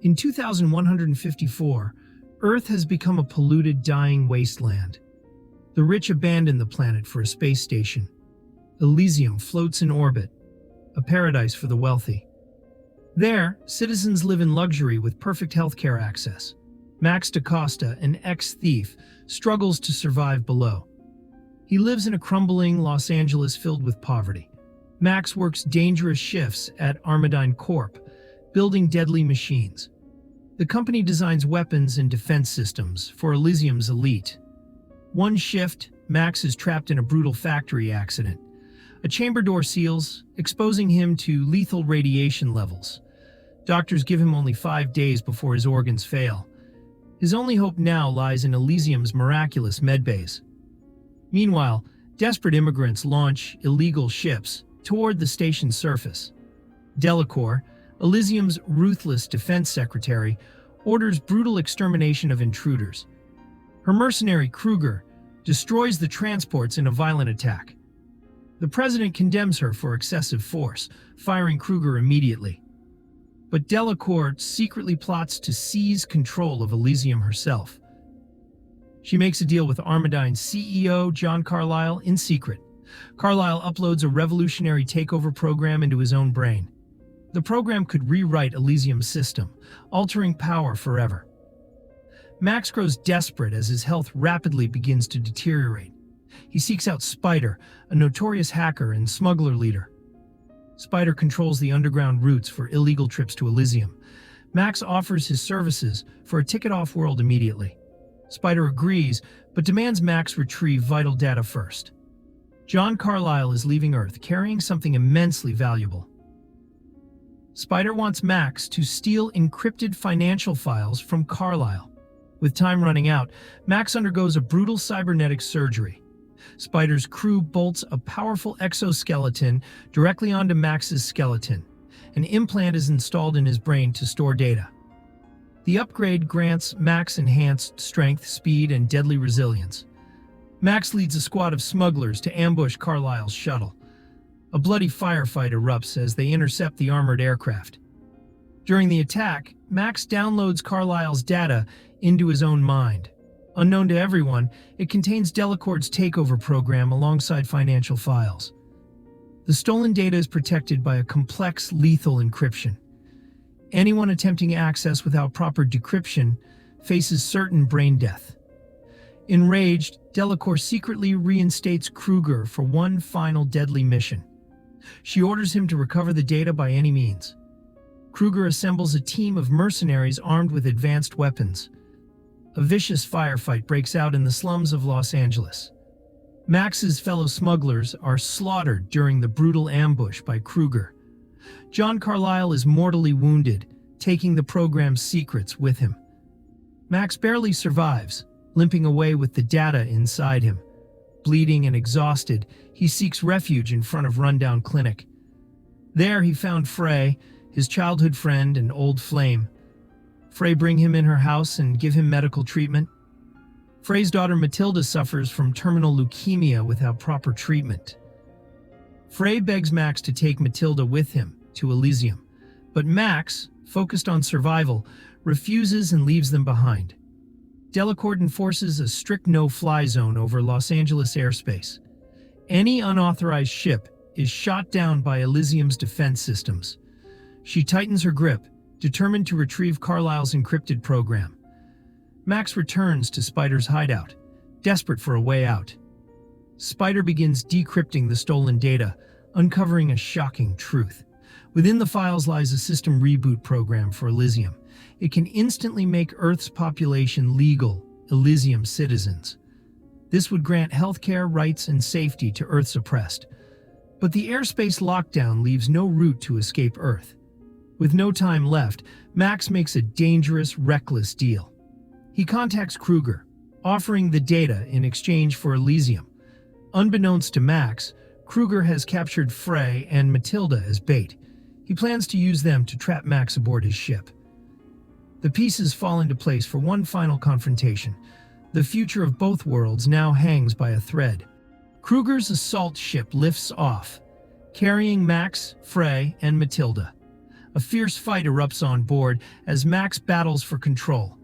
In 2154, Earth has become a polluted, dying wasteland. The rich abandon the planet for a space station. Elysium floats in orbit, a paradise for the wealthy. There, citizens live in luxury with perfect healthcare access. Max Da Costa, an ex-thief, struggles to survive below. He lives in a crumbling Los Angeles filled with poverty. Max works dangerous shifts at Armadine Corp, building deadly machines. The company designs weapons and defense systems for Elysium's elite. One shift, Max is trapped in a brutal factory accident. A chamber door seals, exposing him to lethal radiation levels. Doctors give him only 5 days before his organs fail. His only hope now lies in Elysium's miraculous medbays. Meanwhile, desperate immigrants launch illegal ships toward the station's surface. Delacour, Elysium's ruthless defense secretary, orders brutal extermination of intruders. Her mercenary Kruger destroys the transports in a violent attack. The president condemns her for excessive force, firing Kruger immediately. But Delacour secretly plots to seize control of Elysium herself. She makes a deal with Armadine's CEO, John Carlyle, in secret. Carlyle uploads a revolutionary takeover program into his own brain. The program could rewrite Elysium's system, altering power forever. Max grows desperate as his health rapidly begins to deteriorate. He seeks out Spider, a notorious hacker and smuggler leader. Spider controls the underground routes for illegal trips to Elysium. Max offers his services for a ticket off-world immediately. Spider agrees, but demands Max retrieve vital data first. John Carlyle is leaving Earth, carrying something immensely valuable. Spider wants Max to steal encrypted financial files from Carlyle. With time running out, Max undergoes a brutal cybernetic surgery. Spider's crew bolts a powerful exoskeleton directly onto Max's skeleton. An implant is installed in his brain to store data. The upgrade grants Max enhanced strength, speed, and deadly resilience. Max leads a squad of smugglers to ambush Carlyle's shuttle. A bloody firefight erupts as they intercept the armored aircraft. During the attack, Max downloads Carlyle's data into his own mind. Unknown to everyone, it contains Delacour's takeover program alongside financial files. The stolen data is protected by a complex, lethal encryption. Anyone attempting access without proper decryption faces certain brain death. Enraged, Delacour secretly reinstates Kruger for one final deadly mission. She orders him to recover the data by any means. Kruger assembles a team of mercenaries armed with advanced weapons. A vicious firefight breaks out in the slums of Los Angeles. Max's fellow smugglers are slaughtered during the brutal ambush by Kruger. John Carlyle is mortally wounded, taking the program's secrets with him. Max barely survives, limping away with the data inside him. Bleeding and exhausted, he seeks refuge in front of rundown clinic. There he found Frey, his childhood friend and old flame. Frey bring him in her house and give him medical treatment. Frey's daughter Matilda suffers from terminal leukemia without proper treatment. Frey begs Max to take Matilda with him to Elysium, but Max, focused on survival, refuses and leaves them behind. Delacour enforces a strict no-fly zone over Los Angeles airspace. Any unauthorized ship is shot down by Elysium's defense systems. She tightens her grip, determined to retrieve Carlyle's encrypted program. Max returns to Spider's hideout, desperate for a way out. Spider begins decrypting the stolen data, uncovering a shocking truth. Within the files lies a system reboot program for Elysium. It can instantly make Earth's population legal Elysium citizens. This would grant healthcare, rights, and safety to Earth's oppressed. But the airspace lockdown leaves no route to escape Earth. With no time left, Max makes a dangerous, reckless deal. He contacts Kruger, offering the data in exchange for Elysium. Unbeknownst to Max, Kruger has captured Frey and Matilda as bait. He plans to use them to trap Max aboard his ship. The pieces fall into place for one final confrontation. The future of both worlds now hangs by a thread. Kruger's assault ship lifts off, carrying Max, Frey, and Matilda. A fierce fight erupts on board as Max battles for control.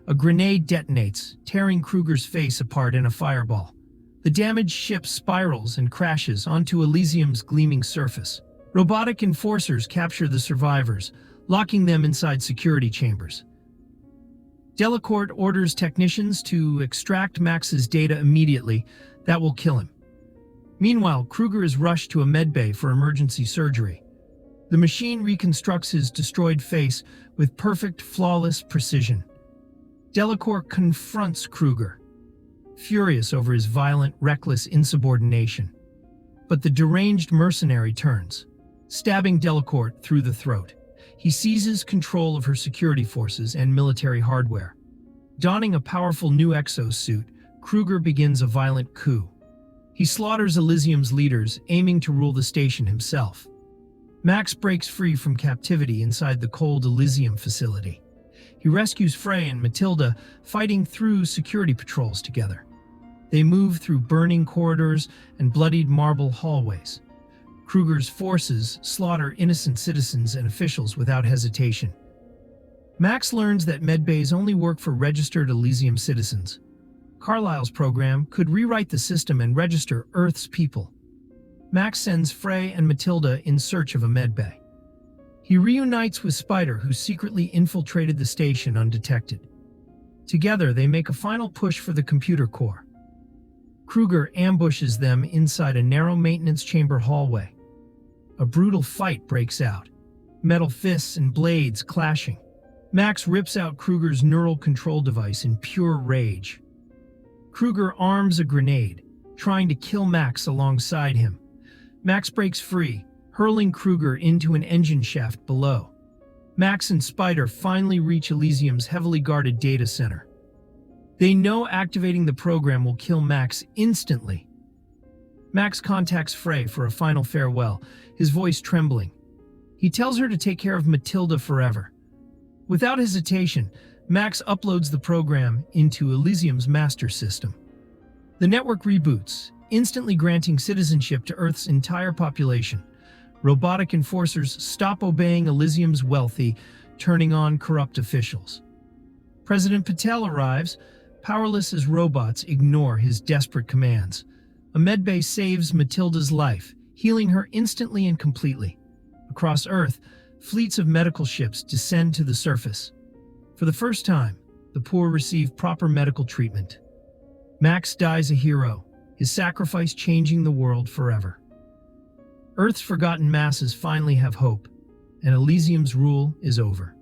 A grenade detonates, tearing Kruger's face apart in a fireball. The damaged ship spirals and crashes onto Elysium's gleaming surface. Robotic enforcers capture the survivors, locking them inside security chambers. Delacourt orders technicians to extract Max's data immediately. That will kill him. Meanwhile, Kruger is rushed to a medbay for emergency surgery. The machine reconstructs his destroyed face with perfect, flawless precision. Delacourt confronts Kruger, furious over his violent, reckless insubordination. But the deranged mercenary turns, stabbing Delacourt through the throat. He seizes control of her security forces and military hardware. Donning a powerful new exosuit, Kruger begins a violent coup. He slaughters Elysium's leaders, aiming to rule the station himself. Max breaks free from captivity inside the cold Elysium facility. He rescues Frey and Matilda, fighting through security patrols together. They move through burning corridors and bloodied marble hallways. Kruger's forces slaughter innocent citizens and officials without hesitation. Max learns that medbays only work for registered Elysium citizens. Carlisle's program could rewrite the system and register Earth's people. Max sends Frey and Matilda in search of a medbay. He reunites with Spider, who secretly infiltrated the station undetected. Together, they make a final push for the computer core. Kruger ambushes them inside a narrow maintenance chamber hallway. A brutal fight breaks out, metal fists and blades clashing. Max rips out Kruger's neural control device in pure rage. Kruger arms a grenade, trying to kill Max alongside him. Max breaks free, hurling Kruger into an engine shaft below. Max and Spider finally reach Elysium's heavily guarded data center. They know activating the program will kill Max instantly. Max contacts Frey for a final farewell, his voice trembling. He tells her to take care of Matilda forever. Without hesitation, Max uploads the program into Elysium's master system. The network reboots, instantly granting citizenship to Earth's entire population. Robotic enforcers stop obeying Elysium's wealthy, turning on corrupt officials. President Patel arrives, powerless as robots ignore his desperate commands. A medbay saves Matilda's life, healing her instantly and completely. Across Earth, fleets of medical ships descend to the surface. For the first time, the poor receive proper medical treatment. Max dies a hero, his sacrifice changing the world forever. Earth's forgotten masses finally have hope, and Elysium's rule is over.